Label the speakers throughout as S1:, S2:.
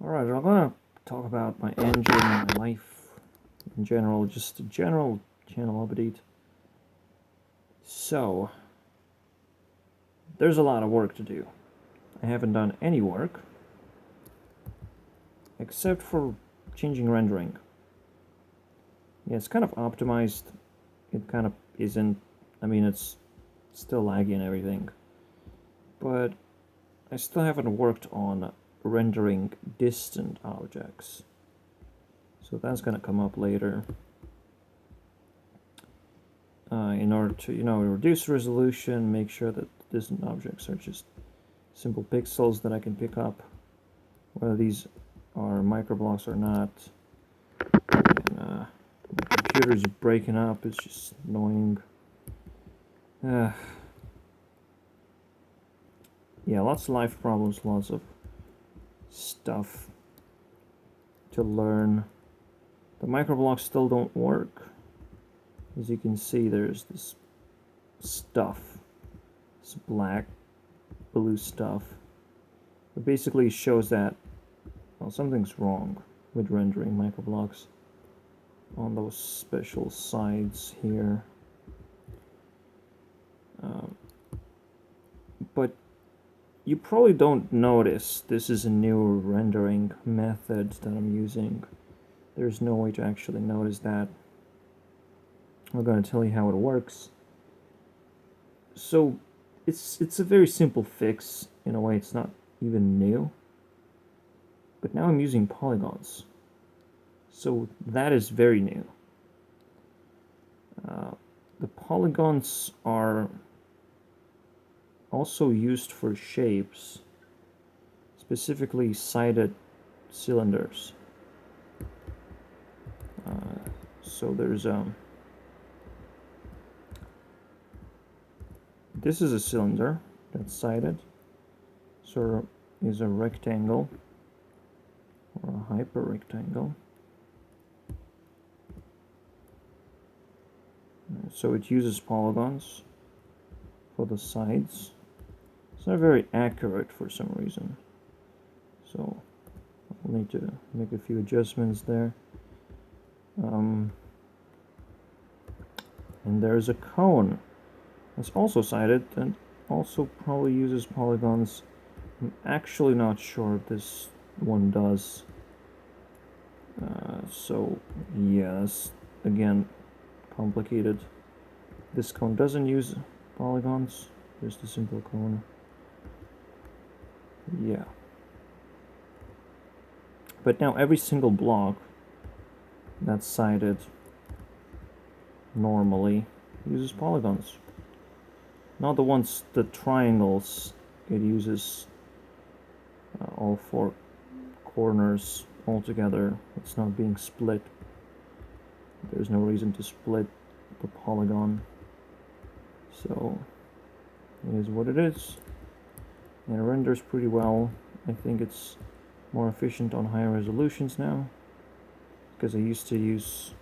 S1: Alright, I'm gonna talk about my engine, my life in general, just a general channel update. So, there's a lot of work to do. I haven't done any work except for changing rendering. Yeah, it's kind of optimized. It kind of isn't. I mean, it's still laggy and everything. But I still haven't worked on rendering distant objects. So that's gonna come up later. In order to, reduce resolution, make sure that distant objects are just simple pixels that I can pick up, whether these are microblocks or not. And, my computer's breaking up, it's just annoying. Yeah, lots of life problems, lots of stuff to learn. The microblocks still don't work. As you can see, there's this stuff, this black, blue stuff. It basically shows that, well, something's wrong with rendering microblocks on those special sides here. But you probably don't notice this is a new rendering method that I'm using. There's no way to actually notice that. I'm going to tell you how it works. So it's a very simple fix. In a way, it's not even new. But now I'm using polygons. So that is very new. The polygons are also used for shapes, specifically sided cylinders. So there's this is a cylinder that's sided, so is a rectangle or a hyperrectangle. So it uses polygons for the sides. It's not very accurate for some reason, so I'll need to make a few adjustments there. And there's a cone that's also sided and also probably uses polygons. I'm actually not sure if this one does. So yes, again, complicated. This cone doesn't use polygons, just a simple cone. Yeah. But now every single block that's sided normally uses polygons. Not the ones, the triangles, it uses all four corners all together. It's not being split. There's no reason to split the polygon. So it is what it is. And it renders pretty well. I think it's more efficient on higher resolutions now, because I used to use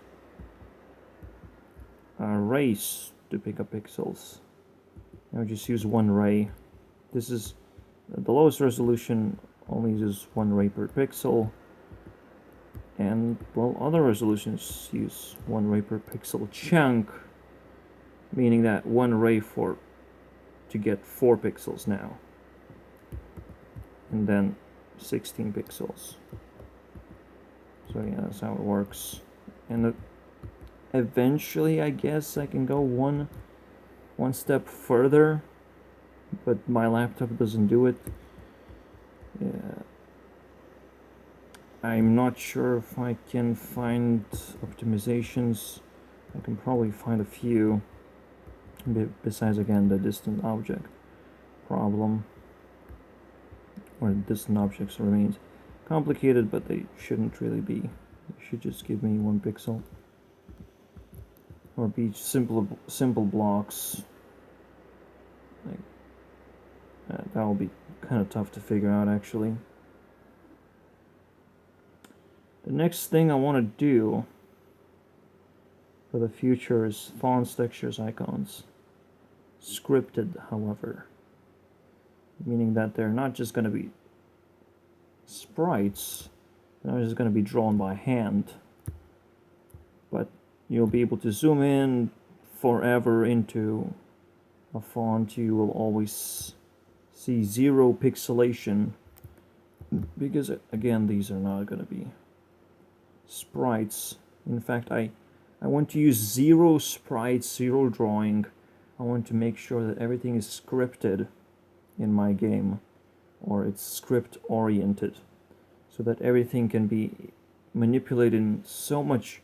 S1: rays to pick up pixels. Now I just use one ray. This is the lowest resolution, only uses one ray per pixel, and well, other resolutions use one ray per pixel chunk, meaning that one ray to get 4 pixels now, and then 16 pixels. So yeah, that's how it works. And eventually, I guess I can go one step further, but my laptop doesn't do it. Yeah. I'm not sure if I can find optimizations. I can probably find a few, besides again the distant object problem, where distant objects remains complicated, but they shouldn't really be. They should just give me 1 pixel, or be simple blocks. Like that'll be kind of tough to figure out, actually. The next thing I want to do for the future is fonts, textures, icons. Scripted, however. Meaning that they're not just going to be sprites, So now it's going to be drawn by hand. But you'll be able to zoom in forever into a font. You will always see 0 pixelation, because again, these are not going to be sprites. In fact, I want to use 0 sprites, 0 drawing. I want to make sure that everything is scripted in my game, or it's script oriented, so that everything can be manipulated in so much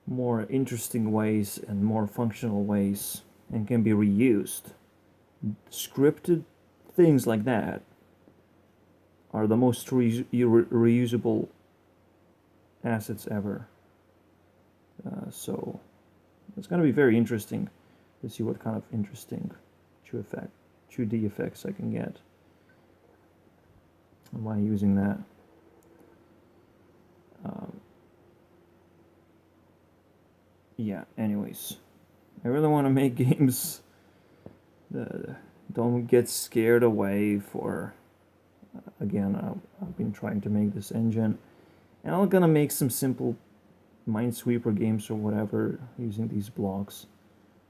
S1: more interesting ways and more functional ways, and can be reused. Scripted things like that are the most reusable assets ever. So it's going to be very interesting to see what kind of interesting 2D effects I can get by using that. Yeah, anyways, I really want to make games that don't get scared away for, again, I've been trying to make this engine, and I'm gonna make some simple Minesweeper games or whatever using these blocks.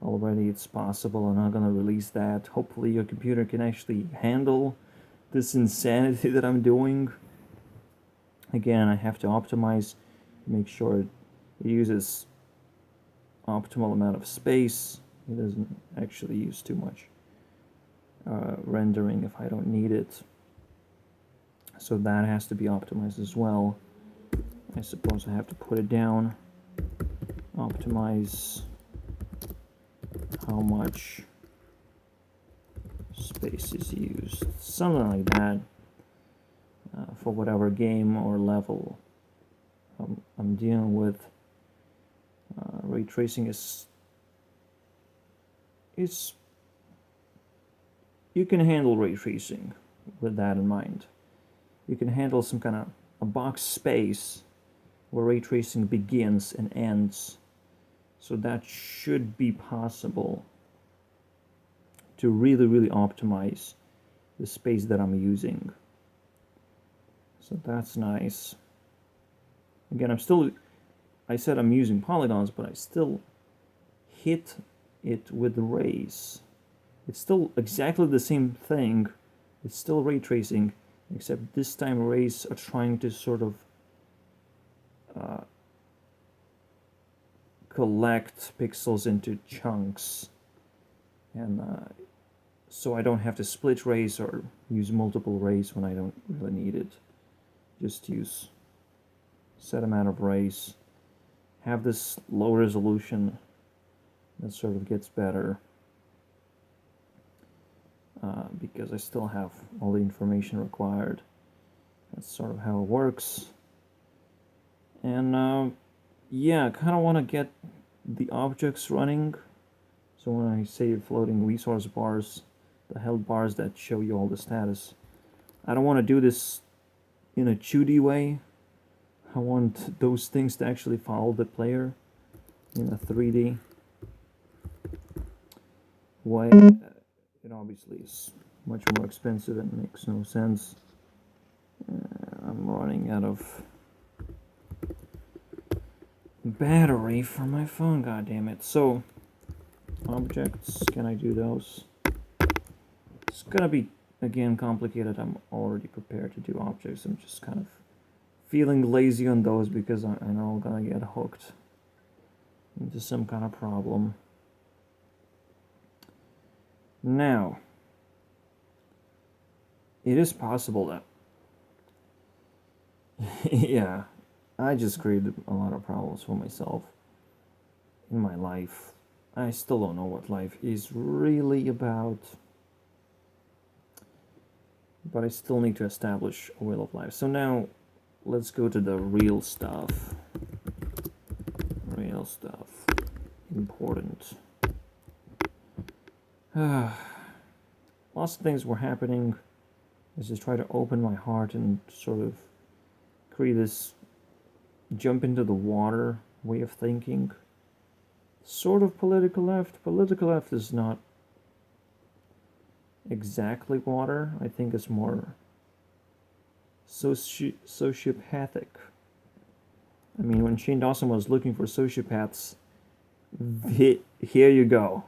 S1: Already it's possible. I'm not gonna release that. Hopefully your computer can actually handle this insanity that I'm doing. Again, I have to optimize, make sure it uses optimal amount of space. It doesn't actually use too much rendering if I don't need it. So that has to be optimized as well. I suppose I have to put it down, optimize how much space is used, something like that, for whatever game or level I'm dealing with. Ray tracing is you can handle ray tracing with that in mind. You can handle some kind of a box space where ray tracing begins and ends. So that should be possible to really optimize the space that I'm using. So that's nice. Again, I said I'm using polygons, but I still hit it with rays. It's still exactly the same thing. It's still ray tracing, except this time rays are trying to sort of collect pixels into chunks, and so I don't have to split rays or use multiple rays when I don't really need it. Just use set amount of rays. Have this low resolution that sort of gets better, because I still have all the information required. That's sort of how it works. And yeah, I kind of want to get the objects running. So when I say floating resource bars, the health bars that show you all the status, I don't want to do this in a 2D way. I want those things to actually follow the player in a 3D way. It obviously is much more expensive and makes no sense. I'm running out of battery for my phone, goddammit. So, objects, can I do those? It's gonna be, again, complicated. I'm already prepared to do objects. I'm just kind of feeling lazy on those because I know I'm gonna get hooked into some kind of problem. Now, it is possible that yeah, I just created a lot of problems for myself in my life. I still don't know what life is really about, but I still need to establish a will of life. So now, let's go to the real stuff. Real stuff. Important. Lots of things were happening. I just try to open my heart and sort of create this jump into the water way of thinking. Sort of political left. Political left is not exactly water. I think it's more sociopathic. I mean, when Shane Dawson was looking for sociopaths, here you go.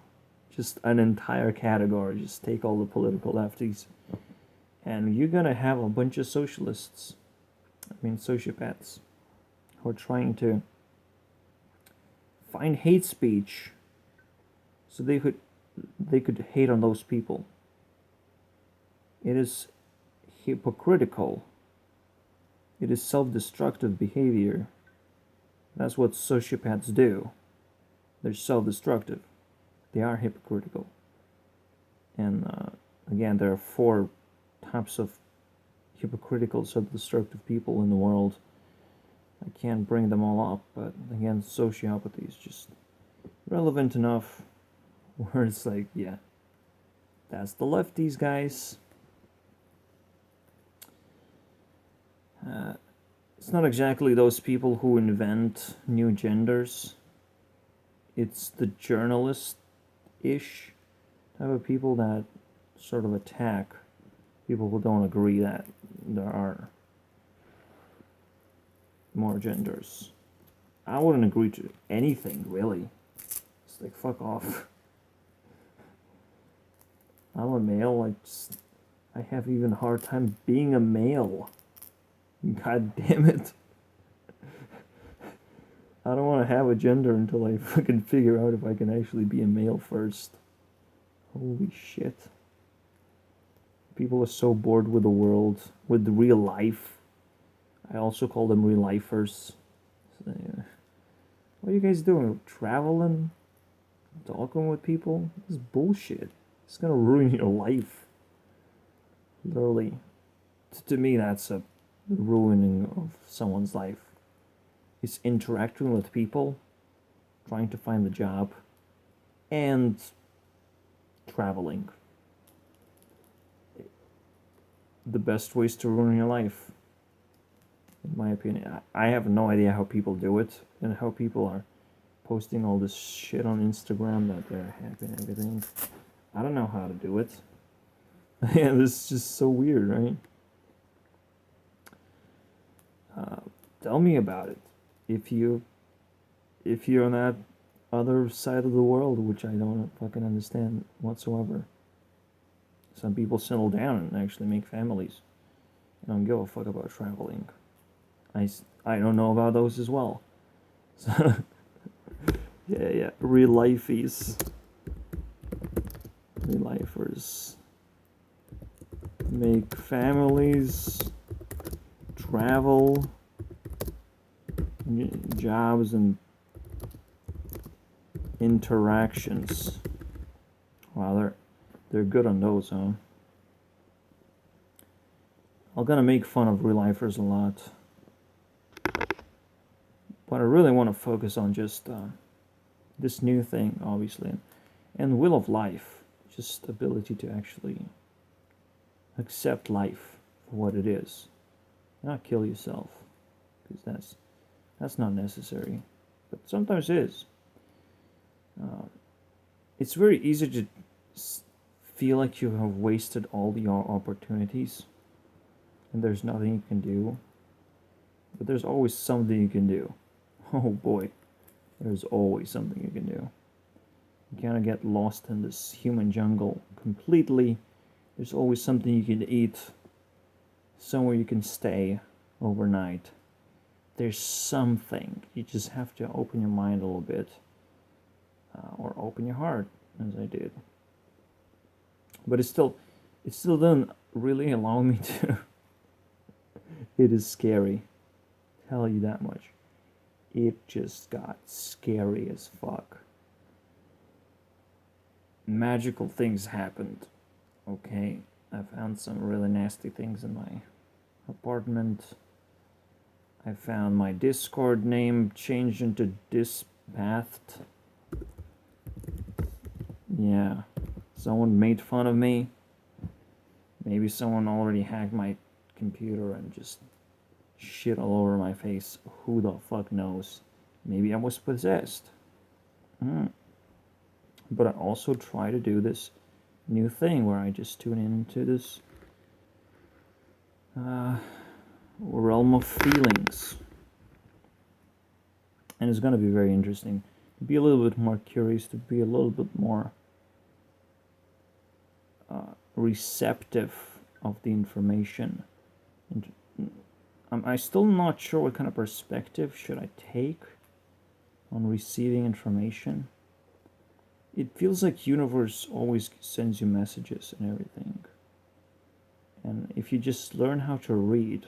S1: Just an entire category. Just take all the political lefties. And you're gonna have a bunch of socialists. I mean, sociopaths. Who are trying to find hate speech so they could hate on those people. It is hypocritical. It is self-destructive behavior. That's what sociopaths do. They're self-destructive. They are hypocritical. And again, there are 4 types of hypocritical, self-destructive people in the world. I can't bring them all up, but again, sociopathy is just relevant enough where it's like, yeah, that's the lefties, guys. It's not exactly those people who invent new genders. It's the journalist-ish type of people that sort of attack people who don't agree that there are more genders. I wouldn't agree to anything, really. It's like, fuck off. I'm a male, I have even a hard time being a male. God damn it. I don't want to have a gender until I fucking figure out if I can actually be a male first. Holy shit. People are so bored with the world, with real life. I also call them real lifers. So, yeah. What are you guys doing? Traveling? Talking with people? This is bullshit. It's gonna ruin your life. Literally. To me, that's a ruining of someone's life. It's interacting with people, trying to find a job, and traveling. The best ways to ruin your life, in my opinion. I have no idea how people do it, and how people are posting all this shit on Instagram that they're happy and everything. I don't know how to do it. Yeah, this is just so weird, right? Tell me about it. If you're on that other side of the world, which I don't fucking understand whatsoever. Some people settle down and actually make families. I don't give a fuck about traveling. I don't know about those as well. So, yeah, real lifers. Real lifers. Make families, travel, jobs, and interactions. Wow, they're good on those, huh? I'm gonna make fun of real lifers a lot, but I really want to focus on just this new thing, obviously, and will of life, just ability to actually accept life for what it is, not kill yourself, because that's not necessary, but sometimes it is. It's very easy to feel like you have wasted all your opportunities and there's nothing you can do, but there's always something you can do. Oh boy, there's always something you can do. You cannot get lost in this human jungle completely. There's always something you can eat, somewhere you can stay overnight. There's something. You just have to open your mind a little bit, or open your heart, as I did. But it still doesn't really allow me to. It is scary. Tell you that much. It just got scary as fuck. Magical things happened. Okay, I found some really nasty things in my apartment. I found my Discord name changed into Dispathed. Yeah, someone made fun of me. Maybe someone already hacked my computer and just shit all over my face. Who the fuck knows? Maybe I was possessed. But I also try to do this new thing where I just tune into this realm of feelings. And it's going to be very interesting to be a little bit more curious, to be a little bit more receptive of the information. And I'm still not sure what kind of perspective should I take on receiving information. It feels like universe always sends you messages and everything. And if you just learn how to read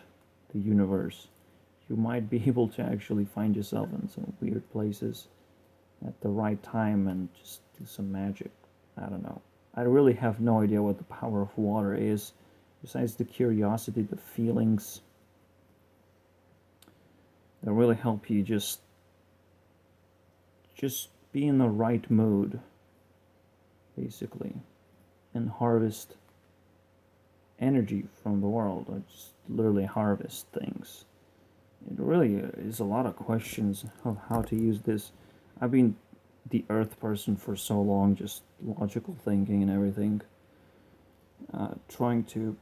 S1: the universe, you might be able to actually find yourself in some weird places at the right time and just do some magic. I don't know. I really have no idea what the power of water is, besides the curiosity, the feelings that really help you just be in the right mood, basically, and harvest energy from the world, or just literally harvest things. It really is a lot of questions of how to use this. I've been the earth person for so long, just logical thinking and everything, trying to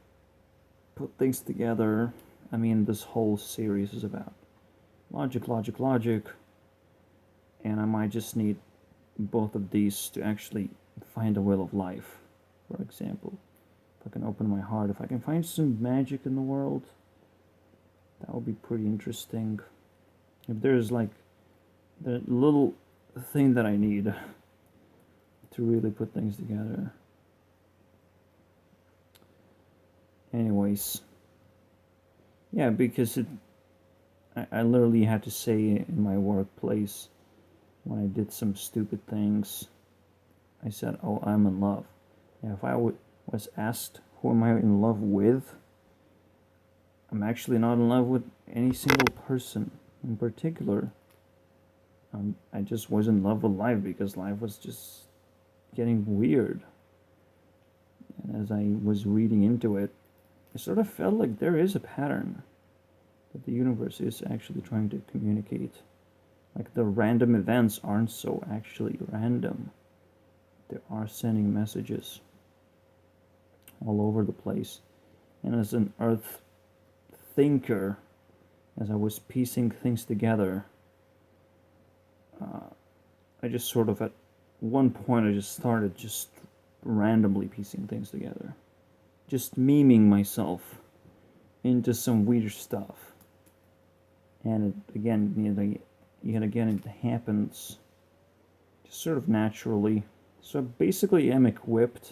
S1: put things together. I mean, this whole series is about logic, logic, logic, and I might just need both of these to actually find the will of life, for example. If I can open my heart, if I can find some magic in the world, that would be pretty interesting. If there's like the little thing that I need to really put things together. Anyways, yeah, because I literally had to say in my workplace when I did some stupid things, I said, "Oh, I'm in love." And if I was asked, "Who am I in love with?" I'm actually not in love with any single person in particular. I just was in love with life because life was just getting weird. And as I was reading into it, I sort of felt like there is a pattern that the universe is actually trying to communicate. Like the random events aren't so actually random. They are sending messages all over the place. And as an earth thinker, as I was piecing things together, I just sort of at one point I just started just randomly piecing things together, just memeing myself into some weird stuff. And it, again, yet again, it happens just sort of naturally. So basically, I'm equipped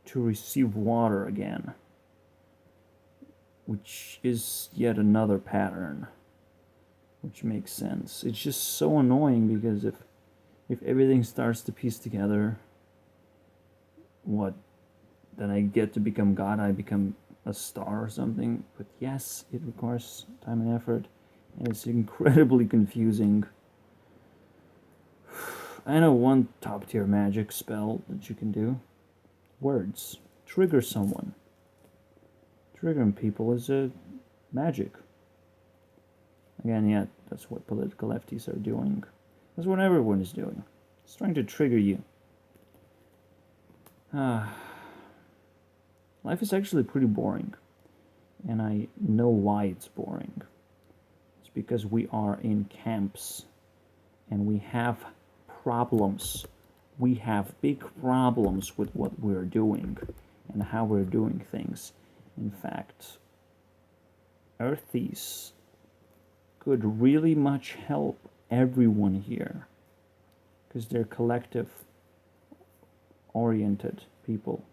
S1: to receive water again, which is yet another pattern, which makes sense. It's just so annoying because if everything starts to piece together, what, then I get to become God, I become a star or something. But yes, it requires time and effort, and it's incredibly confusing. I know one top tier magic spell that you can do. Words. Trigger someone. Triggering people is a magic. Again, yeah, that's what political lefties are doing. That's what everyone is doing. It's trying to trigger you. Life is actually pretty boring. And I know why it's boring. It's because we are in camps. And we have problems. We have big problems with what we're doing and how we're doing things. In fact, Earthies could really much help everyone here because they're collective oriented people,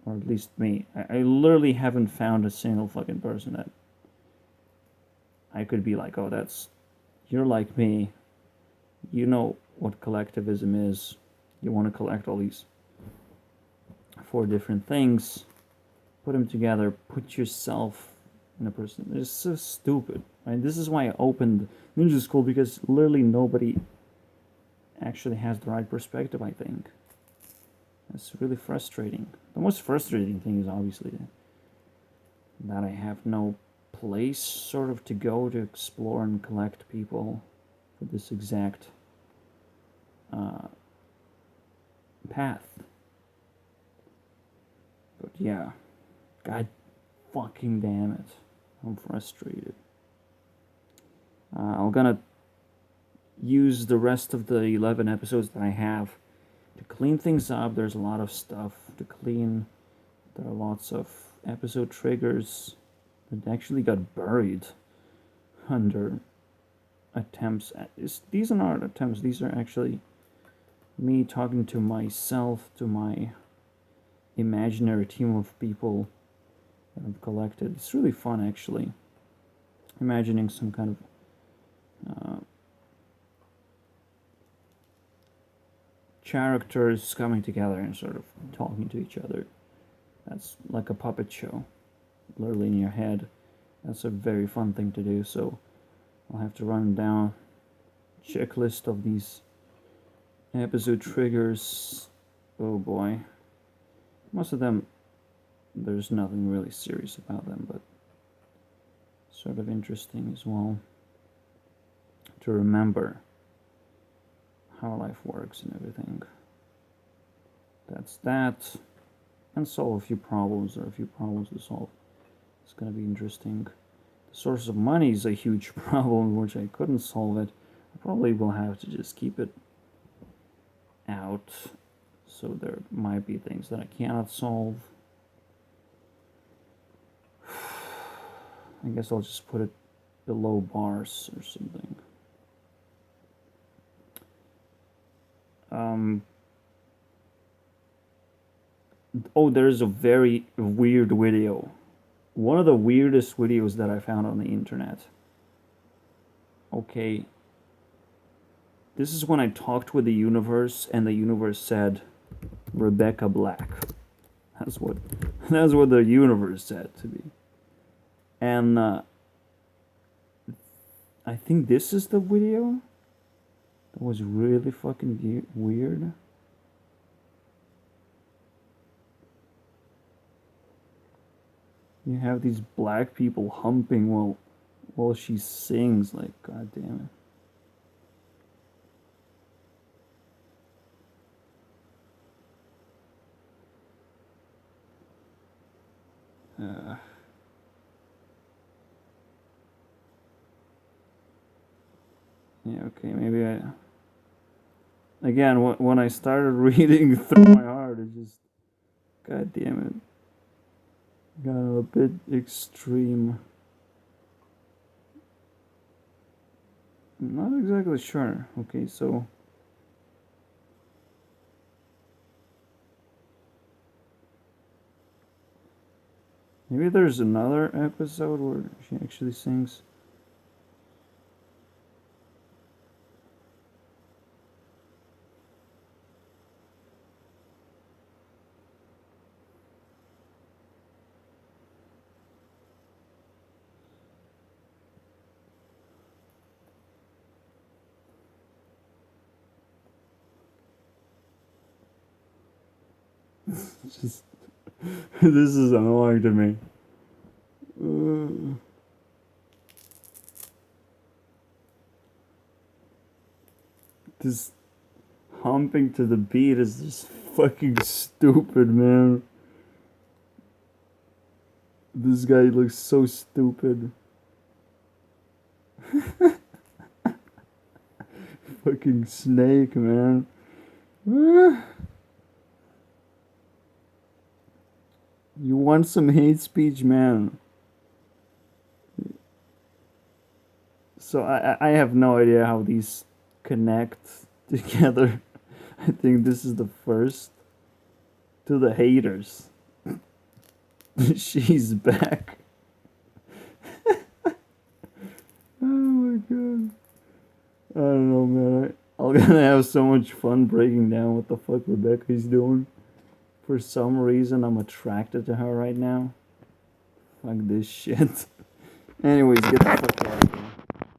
S1: or at least me. I literally haven't found a single fucking person that I could be like, oh, you're like me, you know what collectivism is, you want to collect all these 4 different things, put them together, put yourself in a person. It's so stupid, right? This is why I opened Ninja School, because literally nobody actually has the right perspective, I think. It's really frustrating. The most frustrating thing is obviously that I have no place sort of to go to explore and collect people for this exact path. But yeah, god Fucking damn it. I'm frustrated. I'm gonna use the rest of the 11 episodes that I have to clean things up. There's a lot of stuff to clean. There are lots of episode triggers that actually got buried under attempts at this. These are not attempts, these are actually me talking to myself, to my imaginary team of people that I've collected. It's really fun, actually, imagining some kind of characters coming together and sort of talking to each other. That's like a puppet show, literally in your head. That's a very fun thing to do. So I'll have to run down a checklist of these episode triggers. Oh boy. Most of them, there's nothing really serious about them, but sort of interesting as well to remember how life works and everything. That's that. And solve a few problems. There are a few problems to solve. It's gonna be interesting. The source of money is a huge problem, which I couldn't solve it. I probably will have to just keep it out. So there might be things that I cannot solve. I guess I'll just put it below bars or something. Oh, there's a very weird video. One of the weirdest videos that I found on the internet. Okay. This is when I talked with the universe and the universe said Rebecca Black. That's what the universe said to me. And I think this is the video. That was really fucking weird. You have these black people humping while she sings. Like, god damn it. Yeah, okay, maybe I... Again, when I started reading through my heart, it just... God damn it. Got a bit extreme. I'm not exactly sure. Okay, so... Maybe there's another episode where she actually sings. Just, this is annoying to me. This humping to the beat is just fucking stupid, man. This guy looks so stupid. Fucking snake, man. You want some hate speech, man? So I have no idea how these connect together. I think this is the first. To the haters. She's back. Oh my god. I don't know, man. I'm gonna have so much fun breaking down what the fuck Rebecca's doing. For some reason, I'm attracted to her right now. Fuck this shit. Anyways, get the fuck out of here.